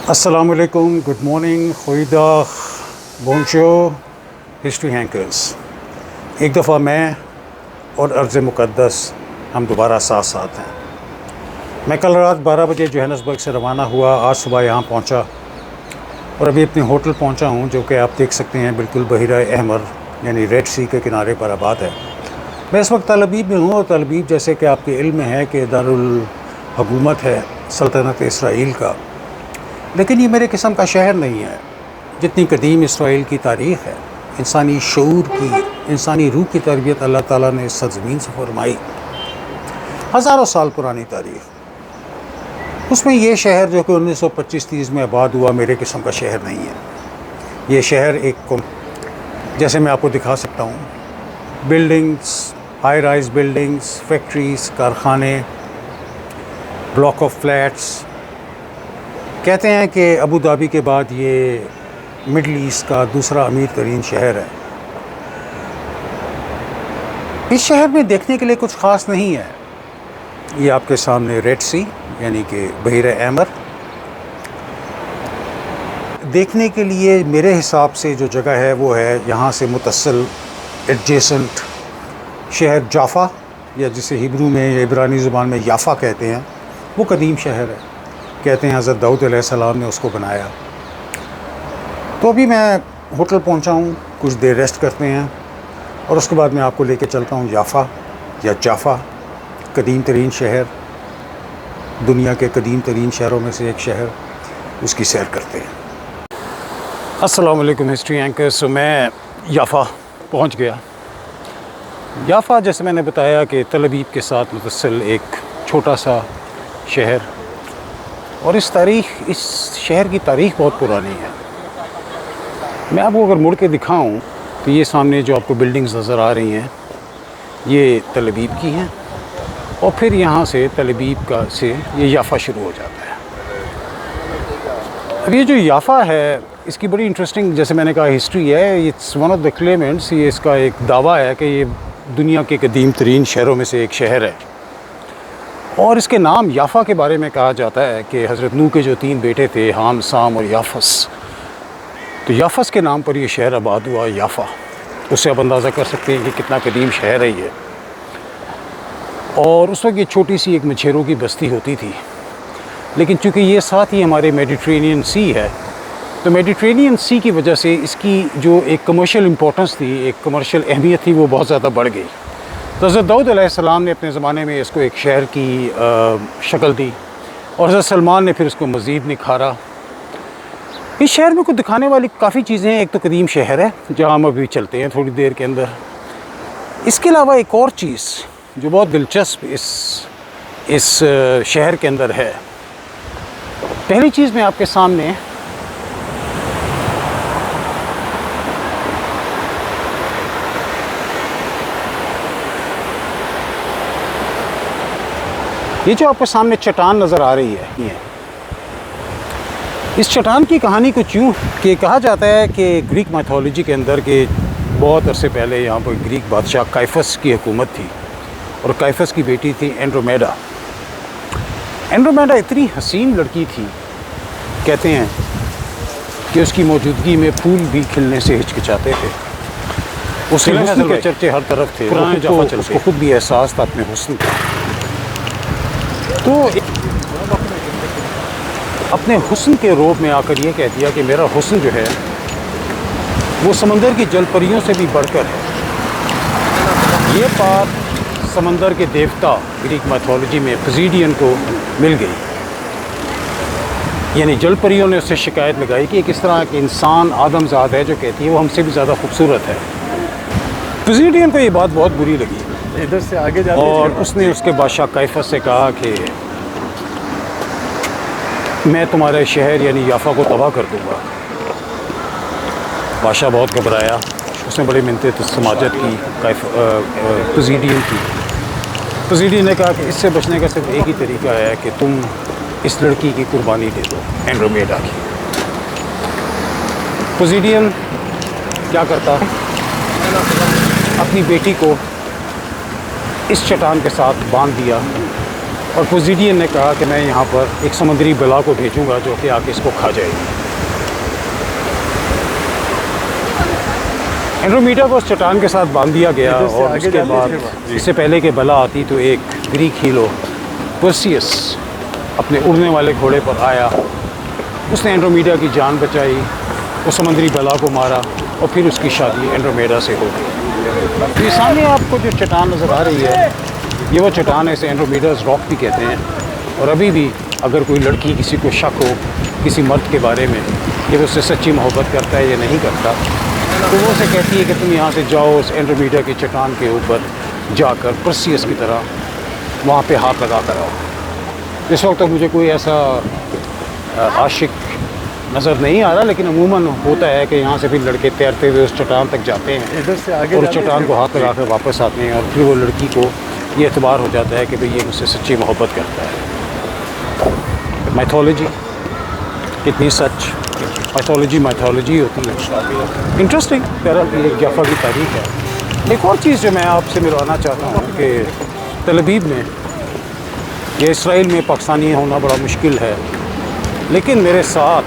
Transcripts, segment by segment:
अस्सलाम वालेकुम, good morning, खुदा बोंजोर हिस्ट्री हैंकर्स। एक दफ़ा मैं और अर्ज़ मुक़द्दस हम दोबारा साथ साथ हैं। मैं कल रात 12 बजे जोहान्सबर्ग से रवाना हुआ, आज सुबह यहाँ पहुँचा और अभी अपने होटल पहुँचा हूँ, जो कि आप देख सकते हैं बिल्कुल बहिरा अहमर यानी रेड सी के किनारे पर आबाद है। मैं इस वक्त तल अबीब में हूँ और तल अबीब, जैसे कि आपके इल्म में है कि दारुल हुकूमत है सल्तनत इसराइल का, लेकिन ये मेरे किस्म का शहर नहीं है। जितनी कदीम इसराइल की तारीख़ है, इंसानी शऊर की, इंसानी रूह की तरबियत अल्लाह ताला ने इस सरज़मीन से फरमाई, हज़ारों साल पुरानी तारीख़। उसमें ये शहर जो कि 1925-30 में आबाद हुआ, मेरे किस्म का शहर नहीं है। ये शहर एक, जैसे मैं आपको दिखा सकता हूँ, buildings, high rise buildings, factories, कारखाने, ब्लॉक ऑफ फ्लैट्स। कहते हैं कि अबू धाबी के बाद ये मिडल ईस्ट का दूसरा अमीर तरीन शहर है। इस शहर में देखने के लिए कुछ ख़ास नहीं है। ये आपके सामने रेड सी यानी कि बहिर अहमर। देखने के लिए मेरे हिसाब से जो जगह है वो है यहाँ से मुतस्सिल एडजेसेंट शहर जाफ़ा, या जिसे हिब्रू में या इब्रानी ज़ुबान में याफ़ा कहते हैं, वो कदीम शहर है। कहते हैं हज़रत दाऊद अलैहिस्सलाम ने उसको बनाया। तो अभी मैं होटल पहुंचा हूं, कुछ देर रेस्ट करते हैं और उसके बाद मैं आपको लेके चलता हूं याफ़ा या जाफ़ा, कदीम तरीन शहर, दुनिया के कदीम तरीन शहरों में से एक शहर, उसकी सैर करते हैं। अस्सलाम वालेकुम हिस्ट्री एंकर। सो मैं याफ़ा पहुंच गया। याफ़ा, जैसे मैंने बताया, कि तल अबीब के साथ मुतस्सिल एक छोटा सा शहर, और इस शहर की तारीख़ बहुत पुरानी है। मैं आपको अगर मुड़ के दिखाऊं तो ये सामने जो आपको बिल्डिंग्स नज़र आ रही हैं, ये तल अबीब की हैं, और फिर यहाँ से तल अबीब से ये याफ़ा शुरू हो जाता है। अब ये जो याफ़ा है, इसकी बड़ी इंटरेस्टिंग, जैसे मैंने कहा, हिस्ट्री है। It's one of the Clements. ये इसका एक दावा है कि ये दुनिया के कदीम तरीन शहरों में से एक शहर है। और इसके नाम याफ़ा के बारे में कहा जाता है कि हज़रत नूह के जो 3 बेटे थे, हाम, साम और याफ़स, तो याफ़स के नाम पर यह शहर आबाद हुआ, याफ़ा। उससे आप अंदाज़ा कर सकते हैं कि कितना कदीम शहर है ये। और उस वक्त ये छोटी सी एक मछेरों की बस्ती होती थी, लेकिन चूँकि ये साथ ही हमारे मेडिट्रेनियन सी है, तो मेडिट्रेनियन सी की वजह से इसकी जो एक कमर्शियल इम्पोर्टेंस थी, एक कमर्शियल अहमियत थी, वो बहुत ज़्यादा बढ़ गई। तो हज़रत दाऊद अलैहिस्सलाम ने अपने ज़माने में इसको एक शहर की शक्ल दी, और हज़रत सलमान ने फिर इसको मज़ीद निखारा। इस शहर में कुछ दिखाने वाली काफ़ी चीज़ें हैं। एक तो कदीम शहर है, जहाँ हम अभी चलते हैं थोड़ी देर के अंदर। इसके अलावा एक और चीज़ जो बहुत दिलचस्प इस शहर के अंदर है। पहली चीज़ मैं आपके सामने ये जो आपके सामने चट्टान नज़र आ रही है, ये इस चट्टान की कहानी कुछ यूँ कि कहा जाता है कि ग्रीक माइथोलॉजी के अंदर के बहुत अरसे पहले यहाँ पर ग्रीक बादशाह काइफस की हुकूमत थी, और काइफस की बेटी थी एंड्रोमेडा। एंड्रोमेडा इतनी हसीन लड़की थी, कहते हैं कि उसकी मौजूदगी में फूल भी खिलने से हिचकिचाते थे। उसके हुस्न के चर्चे हर तरफ थे, उसको खुद भी एहसास था अपने हुस्न का। तो अपने हुस्न के रोब में आकर ये कह दिया कि मेरा हुस्न जो है वो समंदर की जल परियों से भी बढ़कर है। ये बात समंदर के देवता ग्रीक माइथोलॉजी में पोसीडियन को मिल गई, यानी जल परियों ने उससे शिकायत लगाई कि एक इस तरह के इंसान आदमजाद है जो कहती है वो हमसे भी ज़्यादा खूबसूरत है। पोसीडियन को ये बात बहुत बुरी लगी, इधर से आगे जाते और उसने उसके बादशाह काइफस से कहा कि मैं तुम्हारे शहर यानी याफ़ा को तबाह कर दूंगा। बादशाह बहुत घबराया, उसने बड़ी मिन्नतें समाजत की, पोसीडियन की। पोसीडियन ने कहा कि इससे बचने का सिर्फ एक ही तरीका है कि तुम इस लड़की की कुर्बानी दे दो, एंड्रोमेडा की। पोसीडियन क्या करता, अपनी बेटी को इस चट्टान के साथ बांध दिया और पोजीडियन ने कहा कि मैं यहाँ पर एक समुद्री बला को भेजूँगा जो कि आके इसको खा जाएगी। एंड्रोमेडा को उस चट्टान के साथ बांध दिया गया और उसके बाद इससे पहले कि बला आती तो एक ग्रीक हीरो पर्सियस अपने उड़ने वाले घोड़े पर आया, उसने एंड्रोमेडा की जान बचाई, उस समुद्री बला को मारा और फिर उसकी शादी एंड्रोमेडा से हो गई। ये सामने आपको जो चट्टान नज़र आ रही है ये वो चट्टान है, इसे एंड्रोमेडा's रॉक भी कहते हैं। और अभी भी अगर कोई लड़की किसी को शक हो किसी मर्द के बारे में कि वो उससे सच्ची मोहब्बत करता है या नहीं करता, तो वो उसे कहती है कि तुम यहाँ से जाओ, उस एंड्रोमेडा की चट्टान के ऊपर जाकर पर्सियस की तरह वहाँ पे हाथ लगा कर आओ। इस वक्त तक मुझे कोई ऐसा आशिक नज़र नहीं आ रहा, लेकिन अमूमन होता है कि यहाँ से फिर लड़के तैरते हुए उस चट्टान तक जाते हैं, इधर से आगे और उस चट्टान को हाथ लगा कर वापस आते हैं और फिर वो लड़की को ये एतबार हो जाता है कि भाई ये मुझसे सच्ची मोहब्बत करता है। माइथोलॉजी कितनी सच माइथोलॉजी होती है। इंटरेस्टिंग तरह की एक जाफा की तारीख है। एक और चीज़ जो मैं आपसे मिलवाना चाहता हूँ कि तल अवीव में या इसराइल में पाकिस्तानी होना बड़ा मुश्किल है, लेकिन मेरे साथ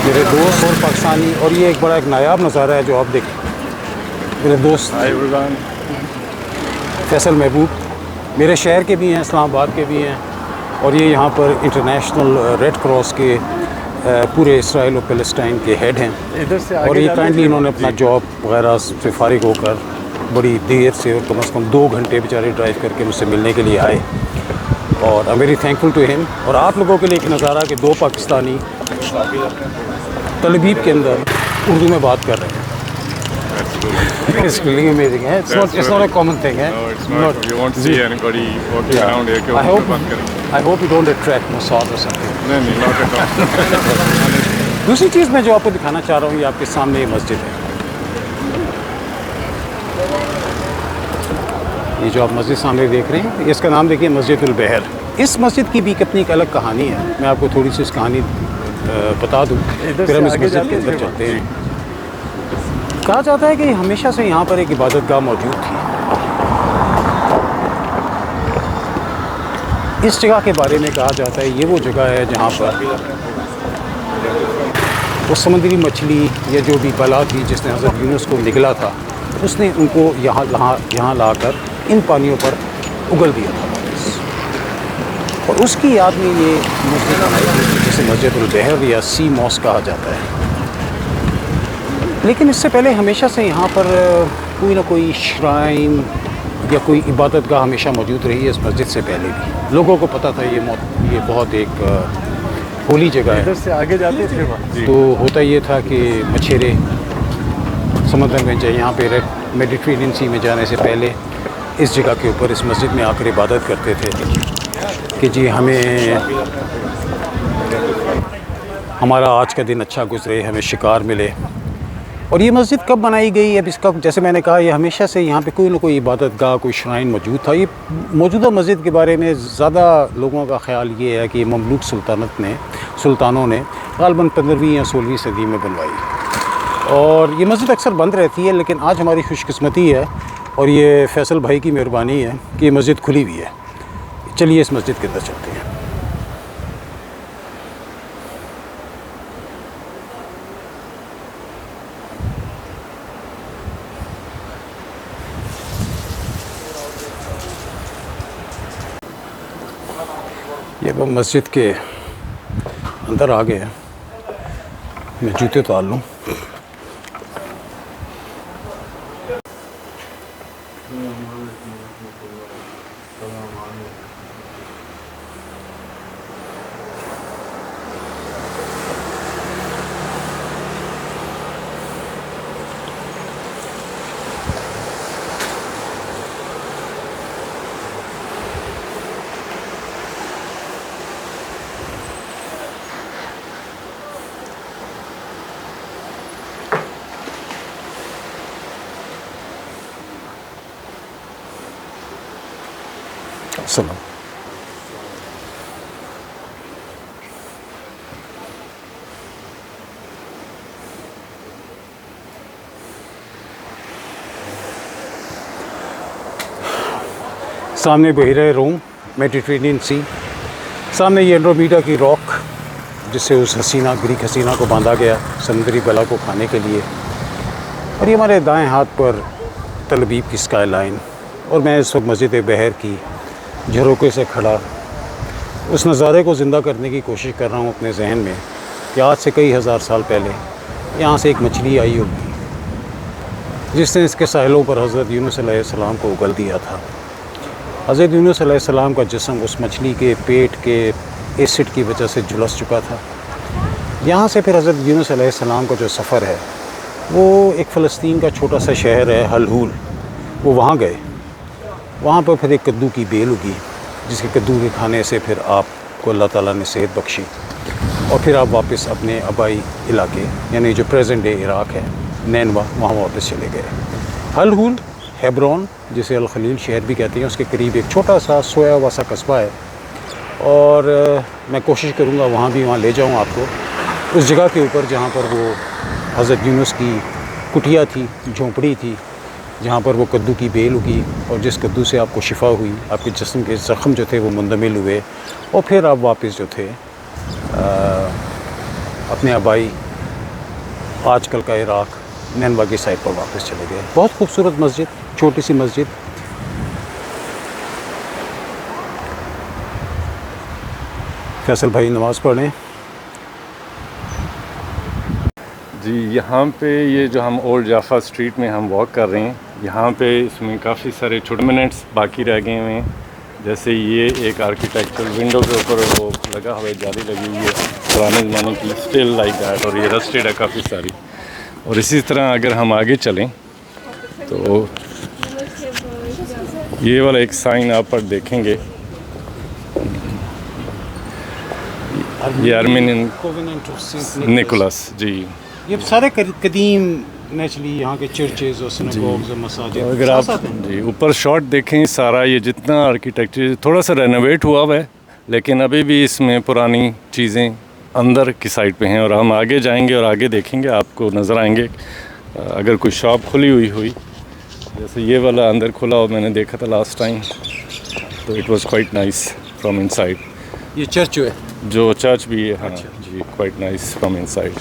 मेरे दोस्त और पाकिस्तानी, और ये एक बड़ा एक नायाब नज़ारा है जो आप देखें। मेरे दोस्त फैसल महबूब मेरे शहर के भी हैं, इस्लामाबाद के भी हैं, और ये यहाँ पर इंटरनेशनल रेड क्रॉस के पूरे इसराइल और पैलेस्टाइन के हेड हैं। इधर से और ये काइंडली इन्होंने अपना जॉब वगैरह से फारिग होकर बड़ी देर से कम से कम 2 घंटे बेचारे ड्राइव करके मुझसे मिलने के लिए आए, और I am very thankful to him. और आप लोगों के लिए एक नज़ारा कि 2 पाकिस्तानी तल अवीव के अंदर उर्दू में बात कर रहे हैं। It's really amazing. It's not a common thing. No, it's not. You won't see anybody walking around here. I hope you don't attract Mossad or something. No, not at all. दूसरी चीज़ मैं जो आपको दिखाना चाह रहा हूँ, ये आपके सामने ये मस्जिद है। ये जो आप मस्जिद सामने देख रहे हैं, इसका नाम देखिए मस्जिद उल बहर। इस मस्जिद की भी अपनी एक अलग कहानी है, मैं आपको थोड़ी सी इस कहानी बता दूँ, फिर हम इस मस्जिद के अंदर चलते हैं। कहा जाता है कि हमेशा से यहाँ पर एक इबादतगाह मौजूद थी। इस जगह के बारे में कहा जाता है ये वो जगह है जहाँ पर वो समुद्री मछली या जो भी बला थी जिसने हज़रत यूनुस को निगला था, उसने उनको यहाँ लाकर इन पानियों पर उगल दिया था वापस। और उसकी याद में ये मस्जिद बनाई गई जिसे मस्जिद उल बहर या सी मॉस्क कहा जाता है। लेकिन इससे पहले हमेशा से यहाँ पर कोई ना कोई श्राइन या कोई इबादतगाह हमेशा मौजूद रही है। इस मस्जिद से पहले भी लोगों को पता था ये बहुत एक होली जगह है। इधर से आगे जाते थे तो होता ये था कि मछेरे समुद्र में जाए, यहाँ पे मेडिटेरेनियन सी में जाने से पहले इस जगह के ऊपर इस मस्जिद में आकर इबादत करते थे कि जी हमें हमारा आज का दिन अच्छा गुजरे, हमें शिकार मिले। और ये मस्जिद कब बनाई गई? अब इसका जैसे मैंने कहा, ये हमेशा से यहाँ पे कोई ना कोई इबादतगाह, कोई श्राइन मौजूद था। ये मौजूदा मस्जिद के बारे में ज़्यादा लोगों का ख्याल ये है कि ममलूक सुल्तानों ने ग़ालिबन 15वीं या 16वीं सदी में बनवाई। और ये मस्जिद अक्सर बंद रहती है, लेकिन आज हमारी खुशकिस्मती है और ये फैसल भाई की मेहरबानी है कि ये मस्जिद खुली हुई है। चलिए इस मस्जिद के अंदर चलते हैं। ये वो मस्जिद के अंदर आ गए हैं। मैं जूते उतार लूँ। सुनो, सामने बहिरे रोम, मेडिटेरेनियन सी, सामने ये एंड्रोमीडा की रॉक जिससे उस हसीना ग्रीक हसीना को बांधा गया समुद्री बला को खाने के लिए। और ये हमारे दाएं हाथ पर तल अबीब की स्काई लाइन, और मैं इस वक्त मस्जिद बहर की झरोके से खड़ा उस नज़ारे को ज़िंदा करने की कोशिश कर रहा हूँ अपने जहन में कि आज से कई हज़ार साल पहले यहाँ से एक मछली आई होगी जिसने इसके साहिलों पर हज़रत यूनुस अलैहिस्सलाम को उगल दिया था। हज़रत यूनुस अलैहिस्सलाम का जिस्म उस मछली के पेट के एसिड की वजह से झुलस चुका था। यहाँ से फिर हज़रत यूनुस अलैहिस्सलाम का जो सफ़र है वो एक फ़लस्तीन का छोटा सा शहर है हलहूल, वो वहाँ गए। वहाँ पर फिर एक कद्दू की बेल उगी जिसके कद्दू के खाने से फिर आपको अल्लाह ताला ने सेहत बख्शी, और फिर आप वापस अपने आबाई इलाके यानी जो प्रेजेंट डे इराक़ है नैनवा, वहाँ वापस चले गए। हलहूल हेब्रोन जिसे अल खलील शहर भी कहते हैं उसके करीब एक छोटा सा सोया हुआ सा कस्बा है, और मैं कोशिश करूँगा वहाँ ले जाऊँ आपको उस जगह के ऊपर जहाँ पर वो हज़रत यूनुस की कुटिया थी, झोंपड़ी थी, जहाँ पर वो कद्दू की बेल उगी और जिस कद्दू से आपको शिफा हुई, आपके जिस्म के ज़ख़म जो थे वो मुंदमिल हुए, और फिर आप वापस जो थे अपने आबाई आजकल का इराक़ नैनवा की साइड पर वापस चले गए। बहुत खूबसूरत मस्जिद, छोटी सी मस्जिद। फैसल भाई नमाज़ पढ़ लें। जी, यहाँ पे ये जो हम ओल्ड जाफा स्ट्रीट में हम वॉक कर रहे हैं, यहाँ पे इसमें काफ़ी सारे छोटे मिनट्स बाकी रह गए हुए हैं। जैसे ये एक आर्किटेक्चरल विंडो के ऊपर वो लगा हुआ है, जाली लगी हुई है पुराने ज़माने की, स्टिल लाइक दैट, और ये रस्टेड है काफ़ी सारी। और इसी तरह अगर हम आगे चलें तो ये वाला एक साइन आप पर देखेंगे, ये आर्मेनियन निकोलस। जी, ये सारे कदीम नेचुरली यहाँ के चर्चेज और सिनेगोग्स और मसाजिद। अगर आप जी ऊपर शॉट देखें, सारा ये जितना आर्किटेक्चर थोड़ा सा रेनोवेट हुआ हुआ है, लेकिन अभी भी इसमें पुरानी चीज़ें अंदर की साइड पे हैं। और हम आगे जाएंगे और आगे देखेंगे, आपको नज़र आएंगे अगर कोई शॉप खुली हुई जैसे ये वाला अंदर खुला हुआ मैंने देखा था लास्ट टाइम, तो it was quite nice from inside. ये चर्च है जो चर्च भी है, हाँ जी, quite nice from inside.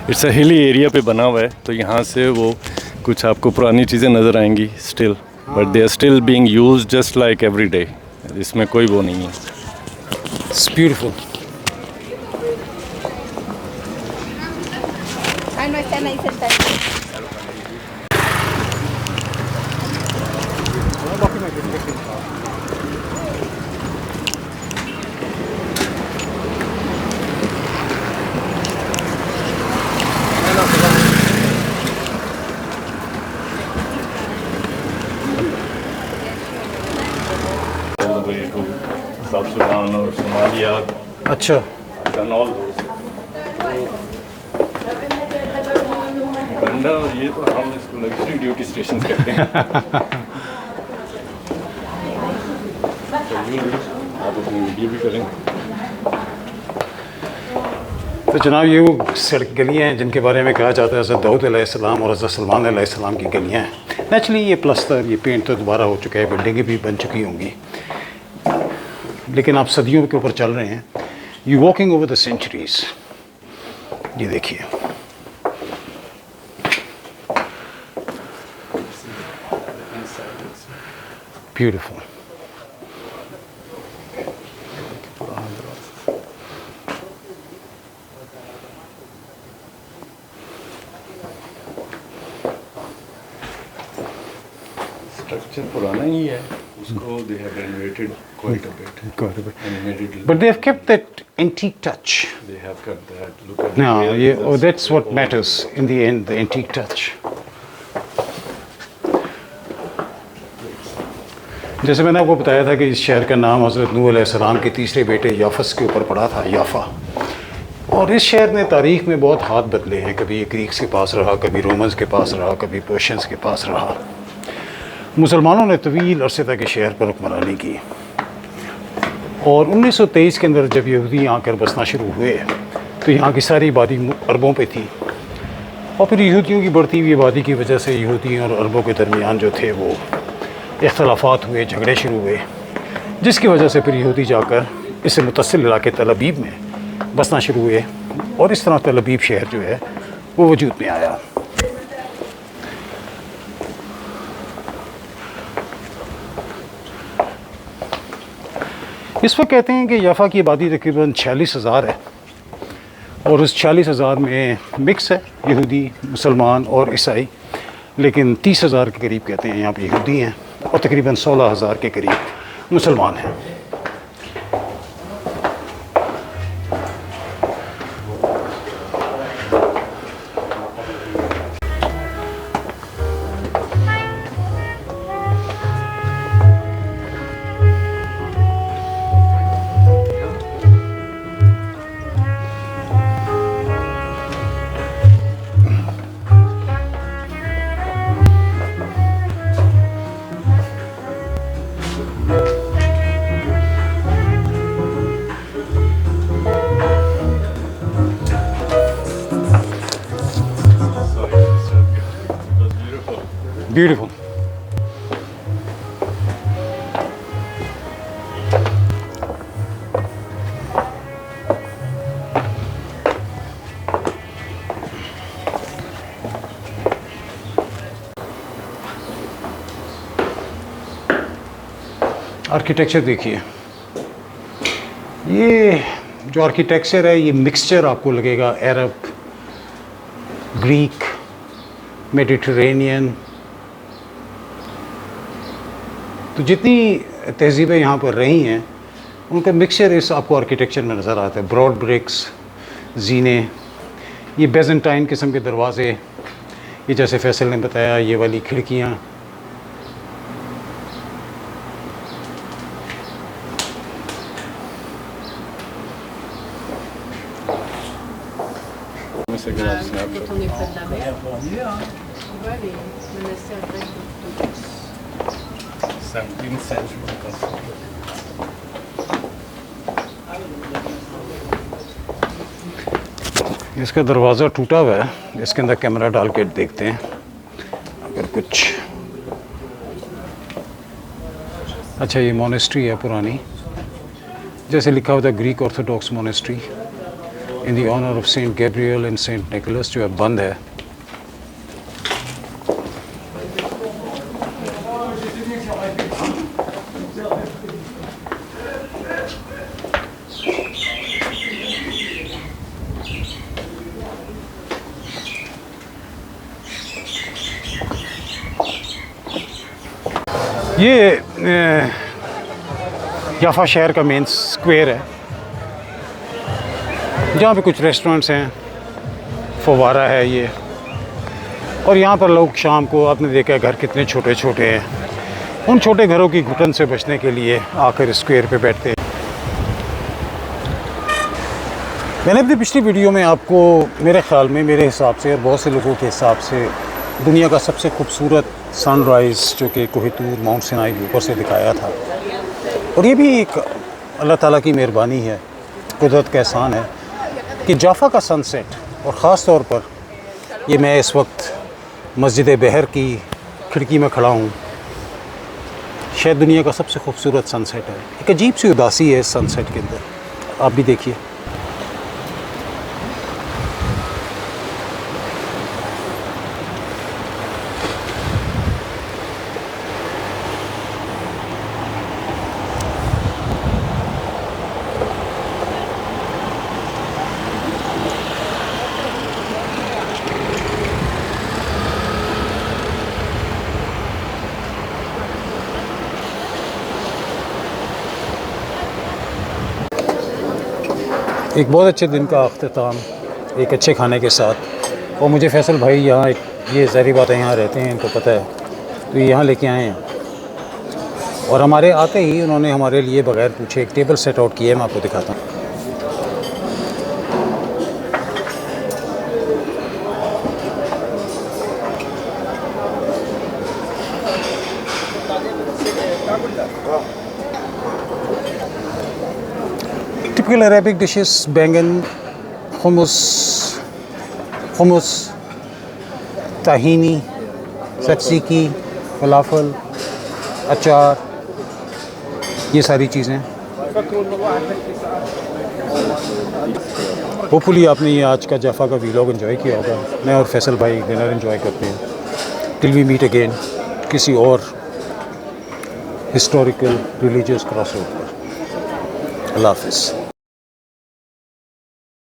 It's a hilly area पे बना हुआ है, तो यहाँ से वो कुछ आपको पुरानी चीज़ें नज़र आएंगी still, but they are still being used just like every day. इसमें कोई वो नहीं है। It's beautiful. no están ahí sentados. South Sudan or Somalia. अच्छा, Done all those. गंडा, और ये तो हम इसको लग्जरी ड्यूटी स्टेशन कहते हैं। आप अपनी वीडियो भी करें। तो जनाब ये वो सड़क गलियाँ हैं जिनके बारे में कहा जाता है हज़रत दाऊद अलैहिस्सलाम और हज़रत सलमान अलैहिस्सलाम की गलियाँ हैं। नेचुरली ये प्लस्तर, ये पेंट तो दोबारा हो चुका है, बिल्डिंगें भी बन चुकी होंगी, लेकिन आप सदियों के ऊपर चल रहे हैं। You walking over the centuries. ये देखिए, ब्यूटीफुल। स्ट्रक्चर पुराना ही है, उसको they have renovated quite a bit. And made it, But they have kept that antique touch. they have cut that. Look at No, the yeah, rails, that's what matters in the end, the antique touch. जैसे मैंने आपको बताया था कि इस शहर का नाम हज़रत नूह अलैहिस्सलाम के तीसरे बेटे याफस के ऊपर पड़ा था, याफा। और इस शहर ने तारीख़ में बहुत हाथ बदले हैं। कभी ये ग्रीक्स के पास रहा, कभी रोमन्स के पास रहा, कभी पर्शियंस के पास रहा। मुसलमानों ने तवील अरसे तक इस शहर पर हुक्मरानी की, और 1923 के अंदर जब यहूदी आकर बसना शुरू हुए तो यहाँ की सारी आबादी अरबों पे थी, और फिर यहूदियों की बढ़ती हुई आबादी की वजह से यहूदियों और अरबों के दरमियान जो थे वो इख्तलाफात हुए, झगड़े शुरू हुए, जिसकी वजह से फिर यहूदी जाकर इससे मुतसिल इलाके तल अबीब में बसना शुरू हुए, और इस तरह तल अबीब शहर जो है वो वजूद में आया। इस वक्त कहते हैं कि याफा की आबादी तकरीबन 46,000 है, और उस 46,000 में मिक्स है, यहूदी, मुसलमान और ईसाई, लेकिन 30,000 के करीब कहते हैं यहाँ पे यहूदी हैं, और तकरीबन 16,000 के करीब मुसलमान हैं। ब्यूटीफुल। आर्किटेक्चर देखिए, ये जो आर्किटेक्चर है ये मिक्सचर आपको लगेगा अरब, ग्रीक, मेडिटरेनियन। तो जितनी तहजीबें यहाँ पर रही हैं उनका मिक्सचर इस आपको आर्किटेक्चर में नज़र आता है। ब्रॉड ब्रिक्स, जीने, ये बेजेंटाइन किस्म के दरवाज़े, ये जैसे फैसल ने बताया ये वाली खिड़कियाँ, Quand on est près de la mer, tu vois les monastères grecs orthodoxes. 17th century इसका दरवाज़ा टूटा हुआ है, इसके अंदर कैमरा डाल के देखते हैं अगर कुछ। अच्छा, ये मोनेस्ट्री है पुरानी, जैसे लिखा होता है Greek Orthodox monastery in the honour of Saint Gabriel and Saint Nicholas, जो है बंद है। ये याफा शहर का मेन स्क्वायर है, जहाँ पे कुछ रेस्टोरेंट्स हैं, फव्वारा है ये, और यहाँ पर लोग शाम को, आपने देखा है घर कितने छोटे छोटे हैं, उन छोटे घरों की घुटन से बचने के लिए आकर स्क्वायर पे बैठते हैं। मैंने अपनी पिछली वीडियो में आपको मेरे ख़्याल में, मेरे हिसाब से और बहुत से लोगों के हिसाब से दुनिया का सबसे खूबसूरत सनराइज़ जो कि कोहितूर माउंट सिनाई के ऊपर से दिखाया था, और ये भी एक अल्लाह ताला की मेहरबानी है, कुदरत का एहसान है कि जाफ़ा का सनसेट, और ख़ास तौर पर ये मैं इस वक्त मस्जिद बहर की खिड़की में खड़ा हूँ, शायद दुनिया का सबसे खूबसूरत सनसेट है। एक अजीब सी उदासी है इस सनसेट के अंदर, आप भी देखिए। एक बहुत अच्छे दिन का अख्तिताम एक अच्छे खाने के साथ, और मुझे फैसल भाई यहाँ, ये ज़ाहिर बात है यहाँ रहते हैं, इनको पता है, तो ये यहाँ लेके आए हैं, और हमारे आते ही उन्होंने हमारे लिए बगैर पूछे एक टेबल सेट आउट किया है। मैं आपको दिखाता हूँ। टिपिकल अरेबिक डिशेस, बैंगन, hummus, tahini, tzatziki, फलाफल, अचार, ये सारी चीज़ें। होपफुली आपने ये आज का जाफ़ा का वीलॉग एंजॉय किया होगा। मैं और फैसल भाई डिनर एंजॉय करते हैं। टिल वी मीट अगेन किसी और हिस्टोरिकल रिलीजियस क्रॉसओवर पर। अल्लाह हाफ़िज़।